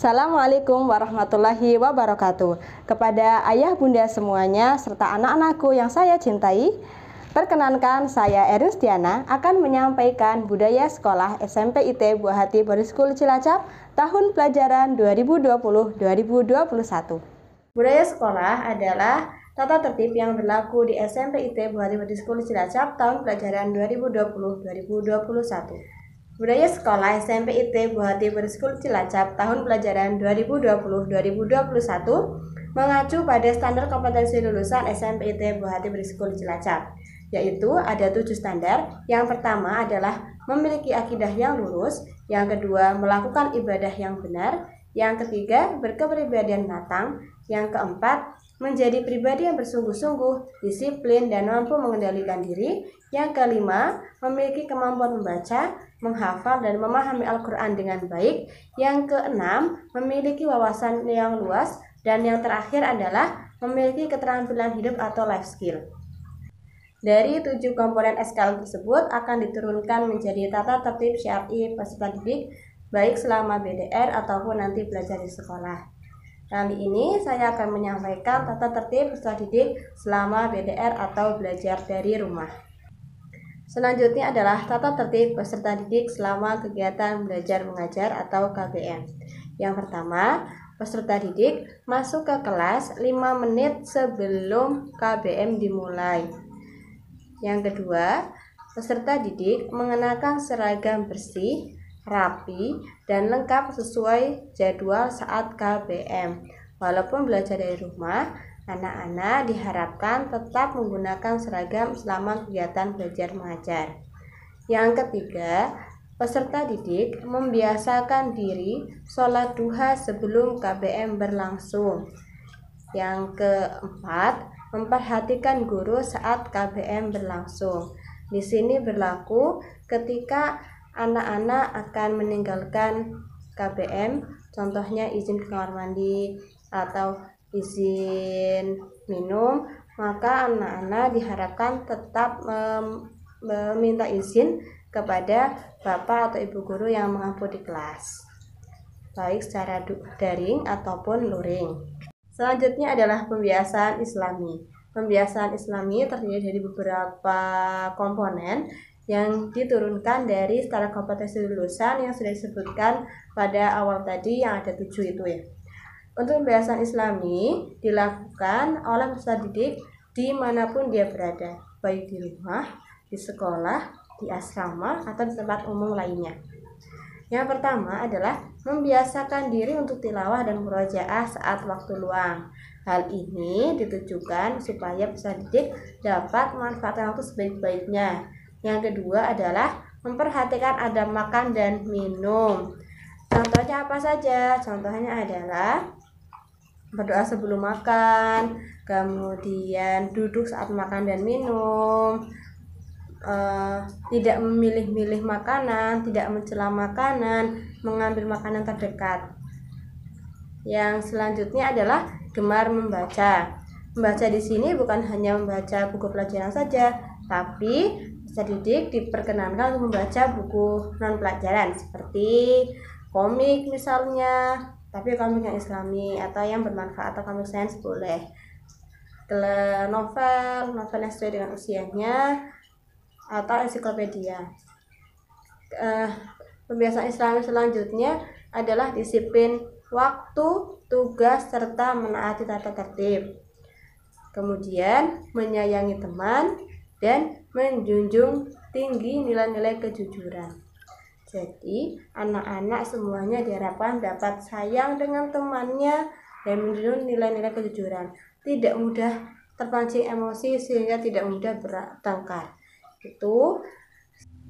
Assalamualaikum warahmatullahi wabarakatuh. Kepada ayah bunda semuanya serta anak-anakku yang saya cintai, perkenankan saya Erin Stiana akan menyampaikan budaya sekolah SMP IT Buah Hati Boarding School Cilacap tahun pelajaran 2020-2021. Budaya sekolah adalah tata tertib yang berlaku di SMP IT Buah Hati Boarding School Cilacap tahun pelajaran 2020-2021. Budaya sekolah SMP IT Buah Hati Boarding School Cilacap tahun pelajaran 2020-2021 mengacu pada standar kompetensi lulusan SMP IT Buah Hati Boarding School Cilacap, yaitu ada 7 standar. Yang pertama adalah memiliki akidah yang lurus, yang kedua melakukan ibadah yang benar, yang ketiga berkepribadian matang, yang keempat menjadi pribadi yang bersungguh-sungguh, disiplin, dan mampu mengendalikan diri. Yang kelima, memiliki kemampuan membaca, menghafal, dan memahami Al-Quran dengan baik. Yang keenam, memiliki wawasan yang luas. Dan yang terakhir adalah memiliki keterampilan hidup atau life skill. Dari 7 komponen SKL tersebut akan diturunkan menjadi tata tertib syar'i peserta didik, baik selama BDR ataupun nanti belajar di sekolah. Kali ini saya akan menyampaikan tata tertib peserta didik selama BDR atau belajar dari rumah. Selanjutnya adalah tata tertib peserta didik selama kegiatan belajar mengajar atau KBM. Yang pertama, peserta didik masuk ke kelas 5 menit sebelum KBM dimulai. Yang kedua, peserta didik mengenakan seragam bersih, rapi, dan lengkap sesuai jadwal saat KBM. Walaupun belajar dari rumah, anak-anak diharapkan tetap menggunakan seragam selama kegiatan belajar mengajar. Yang ketiga, peserta didik membiasakan diri sholat duha sebelum KBM berlangsung. Yang keempat, memperhatikan guru saat KBM berlangsung. Di sini berlaku ketika anak-anak akan meninggalkan KBM, contohnya izin ke kamar mandi atau izin minum, maka anak-anak diharapkan tetap meminta izin kepada bapak atau ibu guru yang mengampu di kelas, baik secara daring ataupun luring. Selanjutnya adalah pembiasaan Islami. Pembiasaan Islami terdiri dari beberapa komponen yang diturunkan dari standar kompetensi lulusan yang sudah disebutkan pada awal tadi, yang ada 7 itu ya. Untuk pembiasaan Islami dilakukan oleh peserta didik dimanapun dia berada, baik di rumah, di sekolah, di asrama, atau di tempat umum lainnya. Yang pertama adalah membiasakan diri untuk tilawah dan murojaah saat waktu luang. Hal ini ditujukan supaya peserta didik dapat memanfaatkan waktu sebaik-baiknya. Yang kedua adalah memperhatikan adab makan dan minum. Contohnya apa saja? Contohnya adalah berdoa sebelum makan, kemudian duduk saat makan dan minum, tidak memilih-milih makanan, tidak mencela makanan, mengambil makanan terdekat. Yang selanjutnya adalah gemar membaca. Membaca di sini bukan hanya membaca buku pelajaran saja, tapi peserta didik diperkenankan untuk membaca buku non pelajaran seperti komik misalnya, tapi komik yang Islami atau yang bermanfaat, atau komik sains boleh. Novel yang sesuai dengan usianya, atau ensiklopedia. Pembiasaan Islami selanjutnya adalah disiplin waktu, tugas, serta menaati tata tertib. Kemudian menyayangi teman dan menjunjung tinggi nilai-nilai kejujuran. Jadi anak-anak semuanya diharapkan dapat sayang dengan temannya dan menjunjung nilai-nilai kejujuran, tidak mudah terpancing emosi sehingga tidak mudah bertengkar. Itu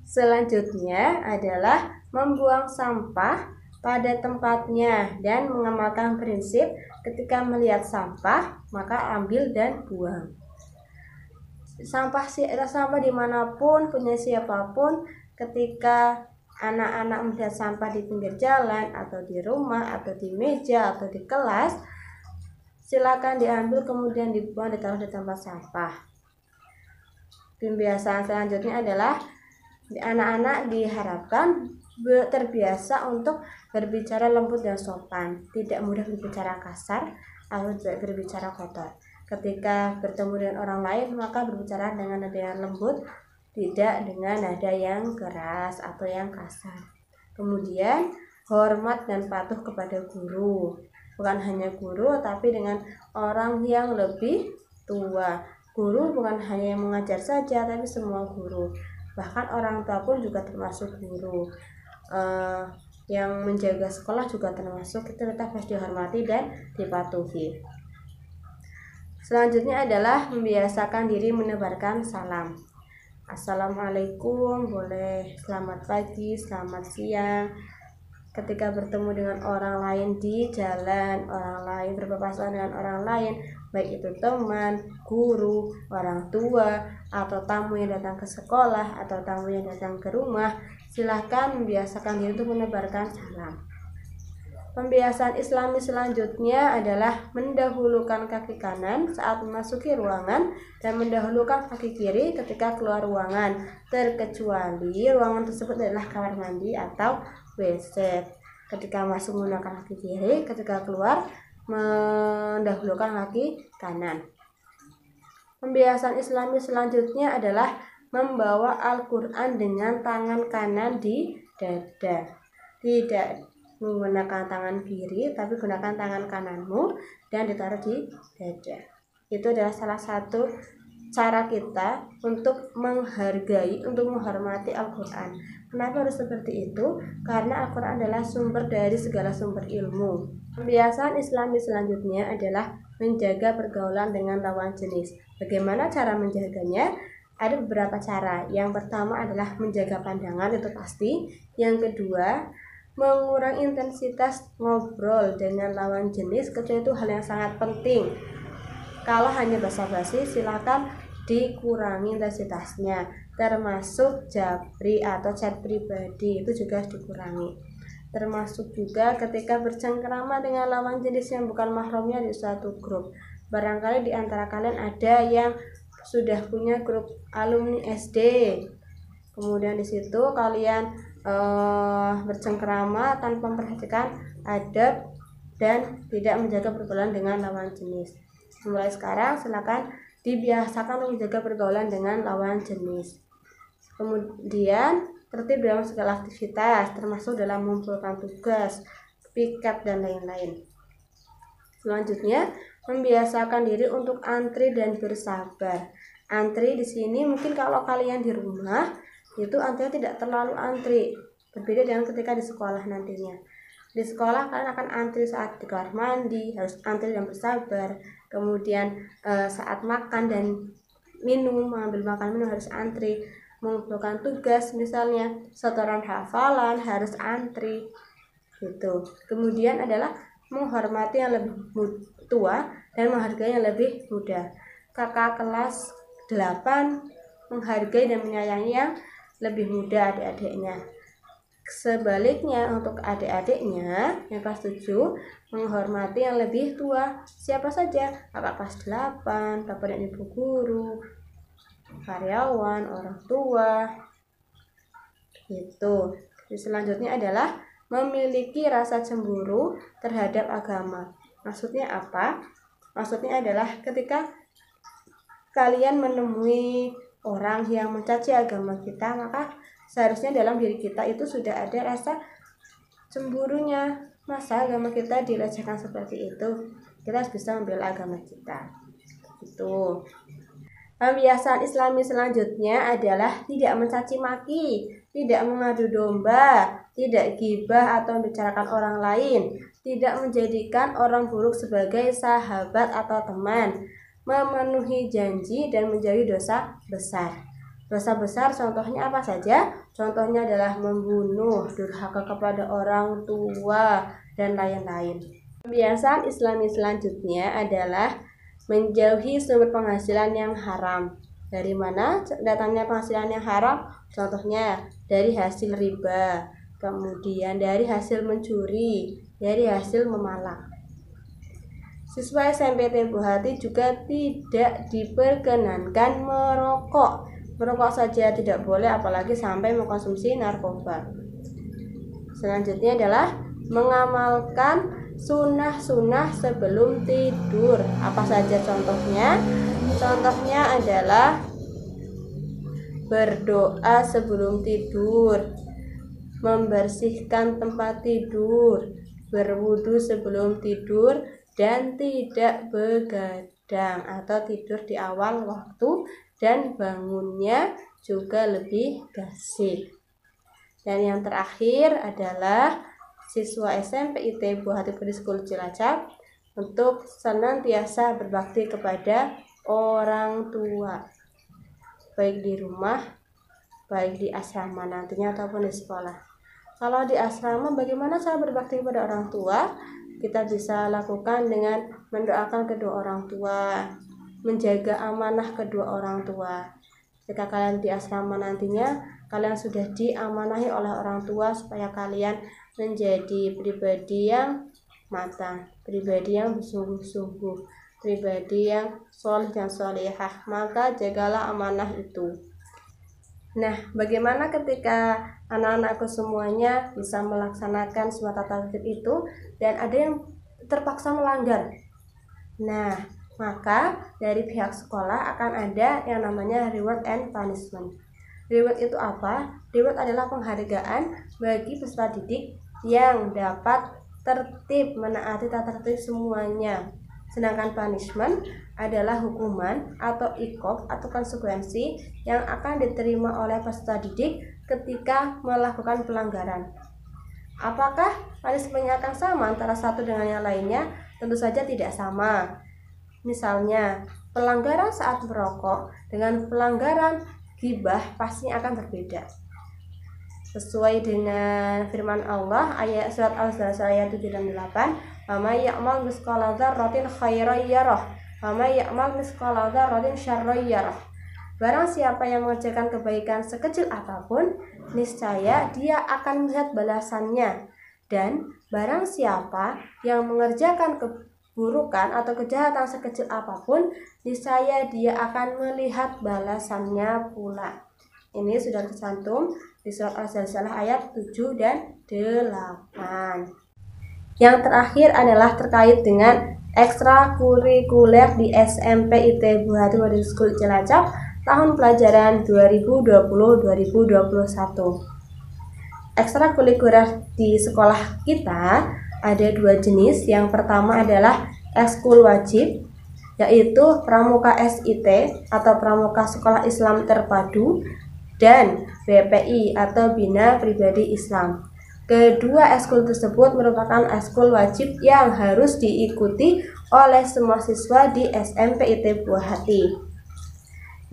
selanjutnya adalah membuang sampah pada tempatnya dan mengamalkan prinsip ketika melihat sampah maka ambil dan buang. Sampah dimanapun, punya siapapun, ketika anak-anak melihat sampah di pinggir jalan atau di rumah atau di meja atau di kelas, silakan diambil kemudian dibuang, ditaruh di tempat sampah. Pembiasaan selanjutnya adalah anak-anak diharapkan terbiasa untuk berbicara lembut dan sopan, tidak mudah berbicara kasar atau berbicara kotor. Ketika bertemu dengan orang lain, maka berbicara dengan nada yang lembut, tidak dengan nada yang keras atau yang kasar. Kemudian hormat dan patuh kepada guru, bukan hanya guru tapi dengan orang yang lebih tua. Guru bukan hanya yang mengajar saja, tapi semua guru, bahkan orang tua pun juga termasuk guru. Yang menjaga sekolah juga termasuk, itu tetap harus dihormati dan dipatuhi. Selanjutnya adalah membiasakan diri menebarkan salam. Assalamualaikum, boleh selamat pagi, selamat siang. Ketika bertemu dengan orang lain di jalan, orang lain berpapasan dengan orang lain, baik itu teman, guru, orang tua, atau tamu yang datang ke sekolah, atau tamu yang datang ke rumah, silahkan membiasakan diri untuk menebarkan salam. Pembiasaan Islami selanjutnya adalah mendahulukan kaki kanan saat memasuki ruangan dan mendahulukan kaki kiri ketika keluar ruangan, terkecuali ruangan tersebut adalah kamar mandi atau WC. Ketika masuk menggunakan kaki kiri, ketika keluar mendahulukan kaki kanan. Pembiasaan Islami selanjutnya adalah membawa Al-Quran dengan tangan kanan di dada. Tidak menggunakan tangan kiri, tapi gunakan tangan kananmu dan ditaruh di dada. Itu adalah salah satu cara kita untuk menghargai, untuk menghormati Al-Quran. Kenapa harus seperti itu? Karena Al-Quran adalah sumber dari segala sumber ilmu. Pembiasaan Islami selanjutnya adalah menjaga pergaulan dengan lawan jenis. Bagaimana cara menjaganya? Ada beberapa cara. Yang pertama adalah menjaga pandangan, itu pasti. Yang kedua, mengurangi intensitas ngobrol dengan lawan jenis, kecuali itu hal yang sangat penting. Kalau hanya basa-basi, silakan dikurangi intensitasnya, termasuk japri atau chat pribadi, itu juga harus dikurangi. Termasuk juga ketika bercengkrama dengan lawan jenis yang bukan mahramnya di suatu grup. Barangkali di antara kalian ada yang sudah punya grup alumni SD, kemudian di situ kalian bercengkrama tanpa memperhatikan adab dan tidak menjaga pergaulan dengan lawan jenis. Mulai sekarang silakan dibiasakan untuk menjaga pergaulan dengan lawan jenis. Kemudian tertib dalam segala aktivitas, termasuk dalam mengumpulkan tugas, piket dan lain-lain. Selanjutnya, membiasakan diri untuk antri dan bersabar. Antri di sini mungkin kalau kalian di rumah itu antrinya tidak terlalu antri, berbeda dengan ketika di sekolah nantinya. Di sekolah kalian akan antri saat di kamar mandi, harus antri dan bersabar. Kemudian saat makan dan minum, mengambil makan minum harus antri. Mengumpulkan tugas misalnya setoran hafalan harus antri gitu. Kemudian adalah menghormati yang lebih tua dan menghargai yang lebih muda. Kakak kelas 8 menghargai dan menyayangi yang lebih muda adik-adiknya. Sebaliknya untuk adik-adiknya yang kelas 7 menghormati yang lebih tua. Siapa saja? Kakak kelas 8, bapak dan ibu guru, karyawan, orang tua. Gitu. Selanjutnya adalah memiliki rasa cemburu terhadap agama. Maksudnya apa? Maksudnya adalah ketika kalian menemui orang yang mencaci agama kita, maka seharusnya dalam diri kita itu sudah ada rasa cemburunya. Masa agama kita dilecehkan seperti itu? Kita harus bisa membela agama kita. Itu. Pembiasaan Islami selanjutnya adalah tidak mencaci maki, tidak mengadu domba, tidak gibah atau membicarakan orang lain, tidak menjadikan orang buruk sebagai sahabat atau teman, memenuhi janji dan menjauhi dosa besar. Dosa besar contohnya apa saja? Contohnya adalah membunuh, durhaka kepada orang tua, dan lain-lain. Pembiasaan Islami selanjutnya adalah menjauhi sumber penghasilan yang haram. Dari mana datangnya penghasilan yang haram? Contohnya dari hasil riba, kemudian dari hasil mencuri, dari hasil memalak. Siswa SMPT Buhati juga tidak diperkenankan merokok. Merokok saja tidak boleh, apalagi sampai mengkonsumsi narkoba. Selanjutnya adalah mengamalkan sunnah-sunnah sebelum tidur. Apa saja contohnya? Contohnya adalah berdoa sebelum tidur, membersihkan tempat tidur, berwudu sebelum tidur, dan tidak begadang atau tidur di awal waktu, dan bangunnya juga lebih gasik. Dan yang terakhir adalah siswa SMP IT Buah Hati Preschool Cilacap untuk senantiasa berbakti kepada orang tua, baik di rumah, baik di asrama nantinya ataupun di sekolah. Kalau di asrama, bagaimana cara berbakti kepada orang tua? Kita bisa lakukan dengan mendoakan kedua orang tua, menjaga amanah kedua orang tua. Jika kalian di asrama nantinya, kalian sudah diamanahi oleh orang tua supaya kalian menjadi pribadi yang matang, pribadi yang bersungguh-sungguh, pribadi yang soleh dan solehah, maka jagalah amanah itu. Nah, bagaimana ketika anak-anakku semuanya bisa melaksanakan semua tata tertib itu dan ada yang terpaksa melanggar? Nah, maka dari pihak sekolah akan ada yang namanya reward and punishment. Reward itu apa? Reward adalah penghargaan bagi peserta didik yang dapat tertib menaati tata tertib semuanya. Sedangkan punishment adalah hukuman atau iqab atau konsekuensi yang akan diterima oleh peserta didik ketika melakukan pelanggaran. Apakah punishment-nya akan sama antara satu dengan yang lainnya? Tentu saja tidak sama. Misalnya, pelanggaran saat merokok dengan pelanggaran ghibah pastinya akan berbeda. Sesuai dengan firman Allah ayat surat Al-Zalzal ayat 7 dan 8, "Wa may ya'mal mithqala dzarratin khairan yarah, wa may ya'mal mithqala dzarratin syarran yarah." Barang siapa yang mengerjakan kebaikan sekecil apapun, niscaya dia akan melihat balasannya. Dan barang siapa yang mengerjakan keburukan atau kejahatan sekecil apapun, niscaya dia akan melihat balasannya pula. Ini sudah tercantum di surat Al-Zalzal ayat 7 dan 8. Yang terakhir adalah terkait dengan ekstrakurikuler di SMP IT Buah Hati Preschool Cilacap tahun pelajaran 2020-2021. Ekstrakurikuler di sekolah kita ada dua jenis. Yang pertama adalah ekskul wajib, yaitu Pramuka SIT atau Pramuka Sekolah Islam Terpadu, dan BPI atau Bina Pribadi Islam. Kedua ekskul tersebut merupakan ekskul wajib yang harus diikuti oleh semua siswa di SMP IT Buah Hati.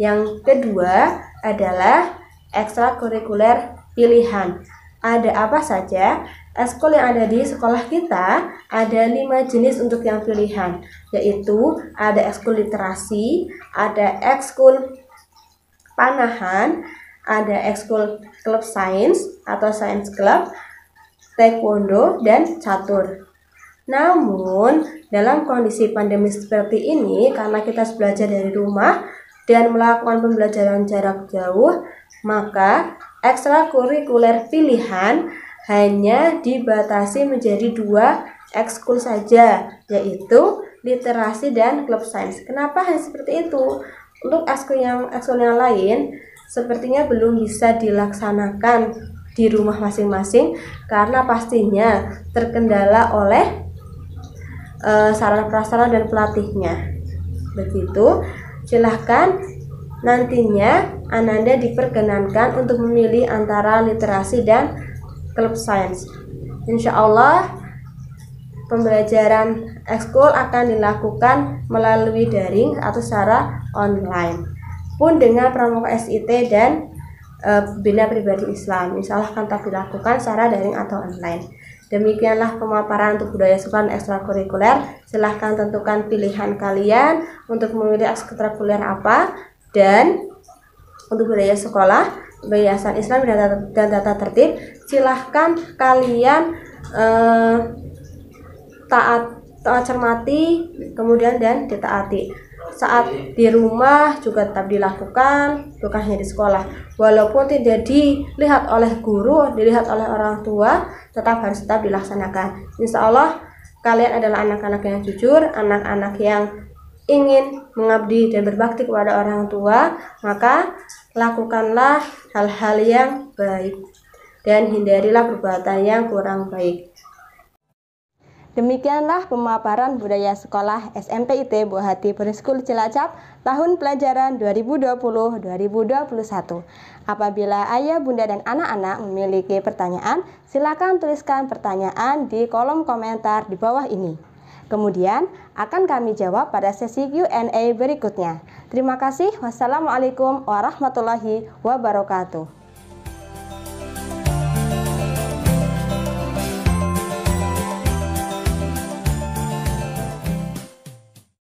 Yang kedua adalah ekstrakurikuler pilihan. Ada apa saja? Ekskul yang ada di sekolah kita ada 5 jenis untuk yang pilihan, yaitu ada ekskul literasi, ada ekskul panahan, ada ekskul klub sains atau science club, taekwondo, dan catur. Namun, dalam kondisi pandemi seperti ini, karena kita belajar dari rumah dan melakukan pembelajaran jarak jauh, maka ekstrakurikuler pilihan hanya dibatasi menjadi 2 ekskul saja, yaitu literasi dan klub sains. Kenapa hanya seperti itu? Untuk ekskul yang lain sepertinya belum bisa dilaksanakan di rumah masing-masing karena pastinya terkendala oleh sarana prasarana dan pelatihnya. Begitu, silahkan nantinya Ananda diperkenankan untuk memilih antara literasi dan klub sains. Insya Allah pembelajaran ekskul akan dilakukan melalui daring atau secara online. Pun dengan Pramuka SIT dan Bina Pribadi Islam, insya Allah akan tetap dilakukan secara daring atau online. Demikianlah pemaparan untuk budaya sekolah dan ekstrakurikuler. Silahkan tentukan pilihan kalian untuk memilih ekstrakurikuler apa, dan untuk budaya sekolah, Yayasan Islam dan Tata Tertib, silahkan kalian taat cermati, kemudian dan ditaati. saat di rumah juga tetap dilakukan, bukan hanya di sekolah. Walaupun tidak dilihat oleh guru, dilihat oleh orang tua, tetap dilaksanakan. Insya Allah kalian adalah anak-anak yang jujur, anak-anak yang ingin mengabdi dan berbakti kepada orang tua, maka lakukanlah hal-hal yang baik dan hindarilah perbuatan yang kurang baik. Demikianlah pemaparan budaya sekolah SMP IT Buah Hati Preschool Cilacap tahun pelajaran 2020-2021. Apabila ayah, bunda, dan anak-anak memiliki pertanyaan, silakan tuliskan pertanyaan di kolom komentar di bawah ini. Kemudian akan kami jawab pada sesi Q&A berikutnya. Terima kasih. Wassalamualaikum warahmatullahi wabarakatuh.